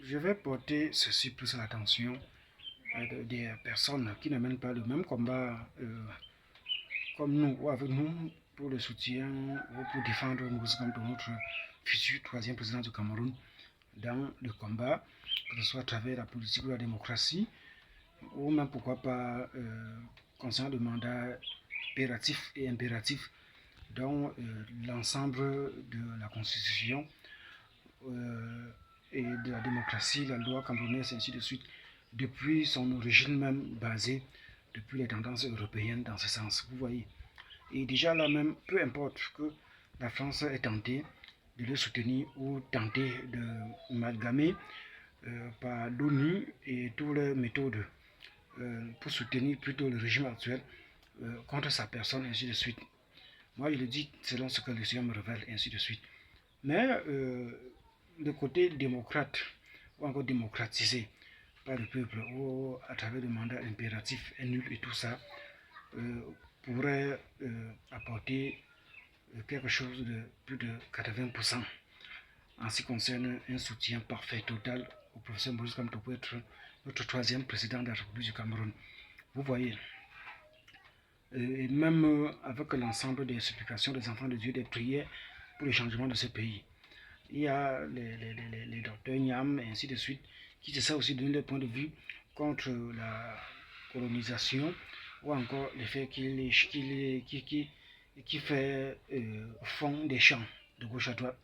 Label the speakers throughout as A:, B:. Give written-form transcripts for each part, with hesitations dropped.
A: je vais porter ceci plus à l'attention des personnes qui ne mènent pas le même combat comme nous ou avec nous pour le soutien ou pour défendre Moïse Kamto, notre futur troisième président du Cameroun, dans le combat, que ce soit à travers la politique ou la démocratie, ou même pourquoi pas concernant le mandat impératif et impératif, dont l'ensemble de la Constitution et de la démocratie, la loi camerounaise, ainsi de suite, depuis son origine même basée, depuis les tendances européennes dans ce sens, vous voyez. Et déjà là même, peu importe que la France ait tenté de le soutenir ou tenté de m'amalgamer par l'ONU et toutes les méthodes pour soutenir plutôt le régime actuel contre sa personne, ainsi de suite. Moi, je le dis selon ce que le Seigneur me révèle, ainsi de suite. Mais le côté démocrate, ou encore démocratisé par le peuple, ou à travers le mandat impératif et nul et tout ça, pourrait apporter quelque chose de plus de 80% en ce qui concerne un soutien parfait, total au professeur Moïse Kamto pour être notre troisième président de la République du Cameroun. Vous voyez. Et même avec l'ensemble des supplications des enfants de Dieu, des prières pour le changement de ce pays. Il y a les docteurs Niam et ainsi de suite qui essaient aussi de donner leur point de vue contre la colonisation ou encore le fait qu'il fait fond des champs de gauche à droite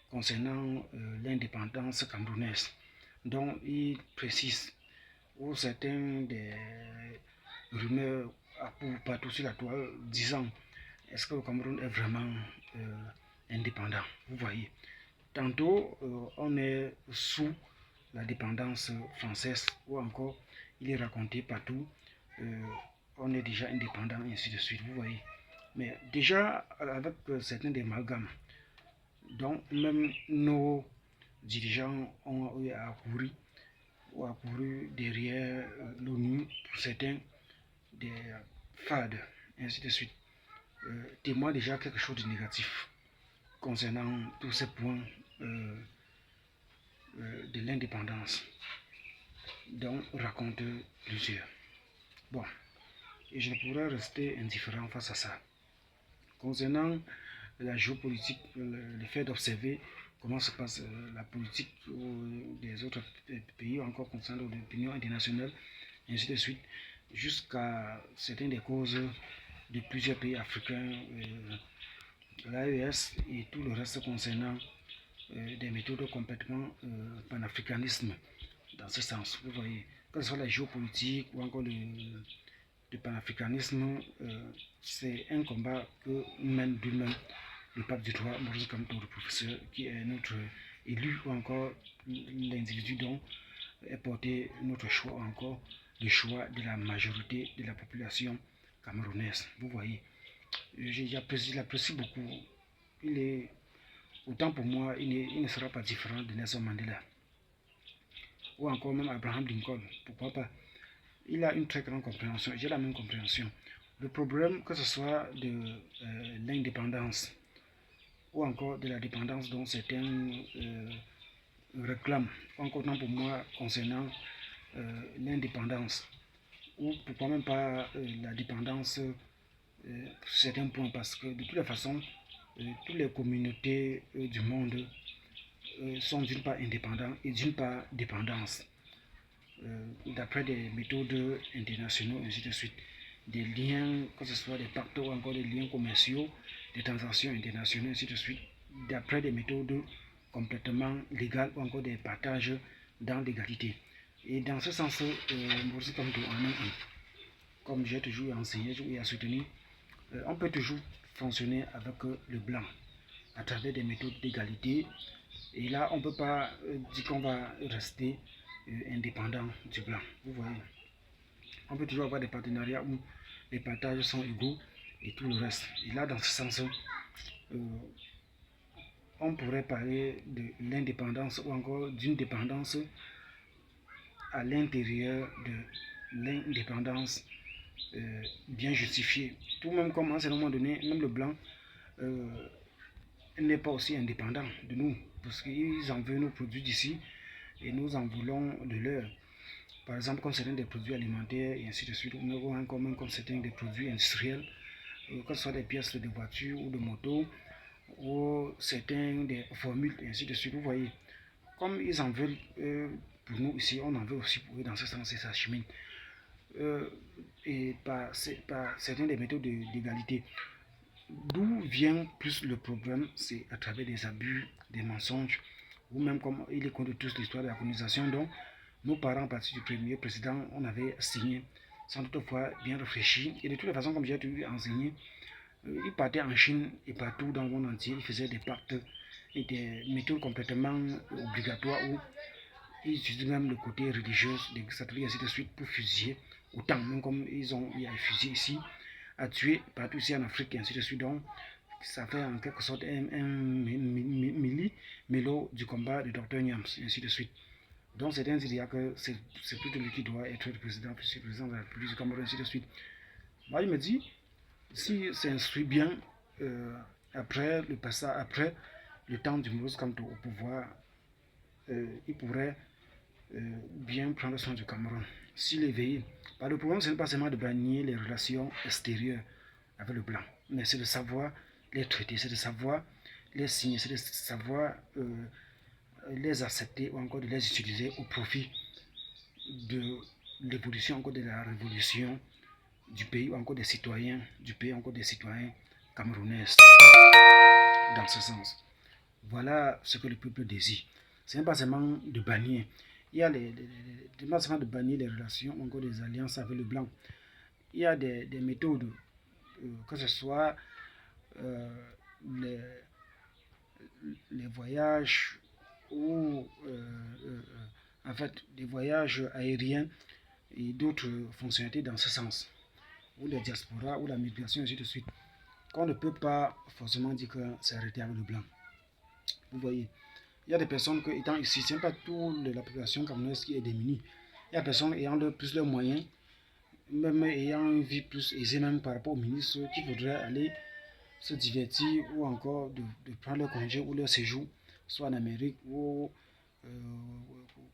A: concernant l'indépendance camerounaise. Donc il précise ou certains des rumeurs partout sur la toile disant est-ce que le Cameroun est vraiment indépendant, vous voyez. Tantôt on est sous la dépendance française ou encore il est raconté partout on est déjà indépendant et ainsi de suite, vous voyez. Mais déjà avec certains des amalgames dont même nos dirigeants ont accouru derrière l'ONU pour certains des FAD, ainsi de suite, témoigne déjà quelque chose de négatif concernant tous ces points de l'indépendance dont raconte plusieurs. Bon, et je ne pourrais rester indifférent face à ça. Concernant la géopolitique, le fait d'observer comment se passe la politique des autres pays, encore concernant l'opinion internationale, ainsi de suite, jusqu'à certaines des causes de plusieurs pays africains, l'AES et tout le reste concernant des méthodes complètement panafricanisme dans ce sens. Vous voyez, que ce soit la géopolitique ou encore le panafricanisme, c'est un combat que mène lui-même le pape du droit, Moïse Kamto, le professeur, qui est notre élu, ou encore l'individu dont est porté notre choix, ou encore le choix de la majorité de la population camerounaise. Vous voyez, j'apprécie beaucoup. Il est, autant pour moi, il ne sera pas différent de Nelson Mandela. Ou encore même Abraham Lincoln, pourquoi pas. Il a une très grande compréhension, j'ai la même compréhension. Le problème, que ce soit de l'indépendance ou encore de la dépendance dont certains réclament, encore pour moi concernant l'indépendance, ou pourquoi même pas la dépendance sur certains points, parce que de toutes les façons, toutes les communautés du monde sont d'une part indépendantes et d'une part dépendantes. D'après des méthodes internationaux, ainsi de suite, des liens, que ce soit des pactes ou encore des liens commerciaux, des transactions internationales, ainsi de suite, d'après des méthodes complètement légales ou encore des partages dans l'égalité. Et dans ce sens, Moïse Kamto en est un. Comme j'ai toujours enseigné et soutenu, on peut toujours fonctionner avec le blanc à travers des méthodes d'égalité. Et là, on ne peut pas dire qu'on va rester indépendant du blanc. Vous voyez, on peut toujours avoir des partenariats où les partages sont égaux et tout le reste. Et là, dans ce sens, on pourrait parler de l'indépendance ou encore d'une dépendance à l'intérieur de l'indépendance bien justifiée. Tout même comme à un moment donné, même le blanc n'est pas aussi indépendant de nous, parce qu'ils en veulent nos produits d'ici et nous en voulons de leur. Par exemple, comme certains des produits alimentaires et ainsi de suite, ou comme certains des produits industriels, que ce soit des pièces de voiture ou de moto, ou certains des formules et ainsi de suite. Vous voyez, comme ils en veulent pour nous ici, on en veut aussi pour eux dans ce sens et ça chemine. Et par certaines des méthodes d'égalité. D'où vient plus le problème, c'est à travers des abus, des mensonges, ou même comme il est connu tous l'histoire de la colonisation. Donc, nos parents, à partir du premier président, on avait signé, sans toutefois bien réfléchir. Et de toute façon, comme j'ai dû enseigner, ils partaient en Chine et partout dans le monde entier, ils faisaient des pactes et des méthodes complètement obligatoires où ils utilisent même le côté religieux des catholiques, ainsi de suite, pour fusiller autant, même comme ils ont eu à fusiller ici, à tuer partout ici en Afrique, et ainsi de suite. Donc, ça fait en quelque sorte un mélo du combat du docteur Niams, et ainsi de suite. Donc, certains disent que c'est plutôt lui qui doit être le président, puis le président de la République du Cameroun, ainsi de suite. Moi, il me dit, s'il s'instruit bien, après le passage, après le temps du Maurice Kamto au pouvoir, il pourrait bien prendre soin du Cameroun. S'il est veillé. Le problème, ce n'est pas seulement de bannir les relations extérieures avec le blanc, mais c'est de savoir les traiter, c'est de savoir les signer, c'est de savoir les accepter ou encore de les utiliser au profit de l'évolution encore de la révolution du pays ou encore des citoyens du pays, encore des citoyens camerounais dans ce sens. Voilà ce que le peuple désire. Ce n'est pas seulement de bannir. Il y a pas seulement de bannir les relations, encore des alliances avec le blanc. Il y a des méthodes, que ce soit les voyages ou en fait des voyages aériens et d'autres fonctionnalités dans ce sens, ou les diasporas ou la migration, ainsi de suite, qu'on ne peut pas forcément dire que c'est arrêté avec le blanc. Vous voyez, il y a des personnes qui étant ici, ce n'est pas toute la population camerounaise qui est démunie. Il y a des personnes ayant plus de moyens, même ayant une vie plus aisée, même par rapport aux ministres, qui voudraient aller se divertir ou encore de prendre leur congé ou leur séjour, soit en Amérique ou,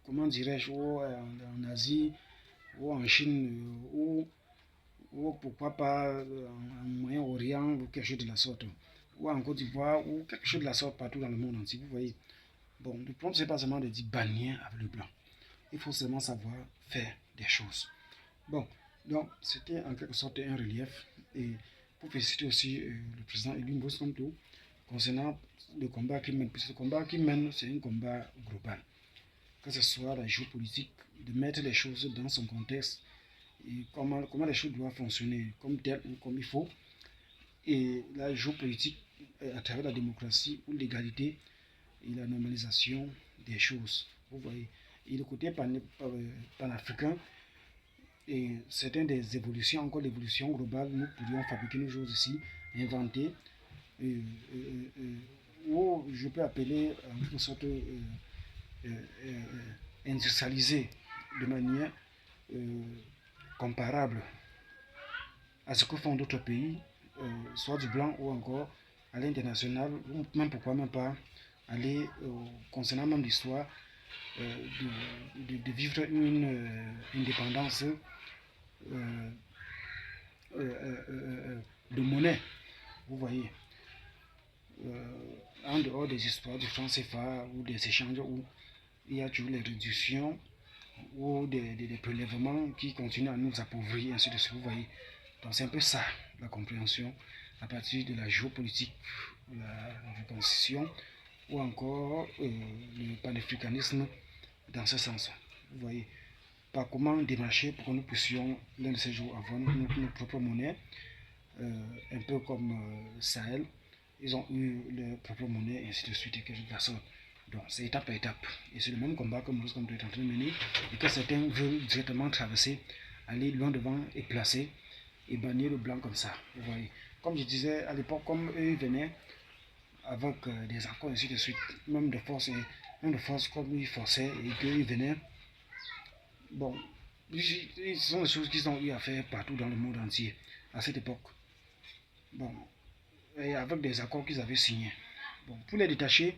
A: comment dirais-je, ou en Asie, ou en Chine, ou pourquoi pas en Moyen-Orient, ou quelque chose de la sorte, ou en Côte d'Ivoire, ou quelque chose de la sorte partout dans le monde entier. Vous voyez. Bon, le problème, c'est pas seulement de dire bannir avec le blanc. Il faut seulement savoir faire des choses. Bon, donc c'était en quelque sorte un relief. Et pour féliciter aussi le président Elie Mbos Kamto concernant le combat qu'il mène. Puisque le combat qu'il mène, c'est un combat global. Que ce soit la géopolitique, de mettre les choses dans son contexte et comment les choses doivent fonctionner comme tel, comme il faut. Et la géopolitique à travers la démocratie ou l'égalité et la normalisation des choses. Vous voyez. Et le côté panafricain, et certaines des évolutions, encore l'évolution globale, nous pourrions fabriquer nos choses ici, inventer, ou je peux appeler en quelque sorte industrialiser de manière comparable à ce que font d'autres pays, soit du blanc ou encore à l'international, ou même pourquoi même pas aller concernant même l'histoire de vivre une indépendance de monnaie, vous voyez, en dehors des histoires du franc CFA ou des échanges où il y a toujours les réductions ou des prélèvements qui continuent à nous appauvrir, ainsi de suite, vous voyez. Donc c'est un peu ça, la compréhension à partir de la géopolitique, la réconciliation ou encore le panafricanisme dans ce sens. Vous voyez, par comment démarcher pour que nous puissions l'un de ces jours avoir notre propre monnaie, un peu comme Sahel, ils ont eu leur propre monnaie et ainsi de suite et quelque chose de la sorte. Donc c'est étape par étape. Et c'est le même combat que Maurice Kamto est en train de mener et que certains veulent directement traverser, aller loin devant et placer et bannir le blanc comme ça. Vous voyez. Comme je disais à l'époque, comme eux venaient avec des accords et ainsi de suite, même de force comme ils forçaient et qu'ils venaient. Bon, ce sont des choses qu'ils ont eu à faire partout dans le monde entier à cette époque. Bon, et avec des accords qu'ils avaient signés. Bon, pour les détacher,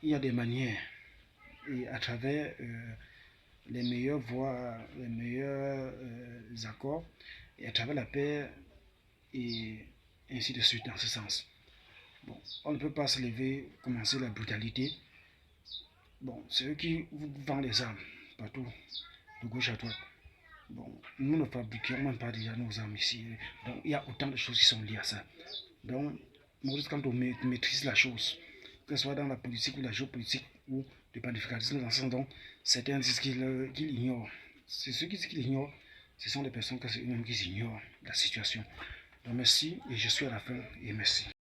A: il y a des manières. et à travers les meilleures voies, les meilleurs accords, et à travers la paix, et ainsi de suite dans ce sens. Bon, on ne peut pas se lever, commencer la brutalité. Bon, c'est eux qui vous vendent les armes partout, de gauche à droite. Bon, nous ne fabriquons même pas déjà nos armes ici. Donc, il y a autant de choses qui sont liées à ça. Donc, Maurice, quand on maîtrise la chose, que ce soit dans la politique ou la géopolitique ou le panafricanisme, dans ce sens, donc, certains disent qu'ils ignorent. C'est ceux qui disent qu'ils ignorent, ce sont les personnes qui eux-mêmes qui ignorent la situation. Donc, merci et je suis à la fin et merci.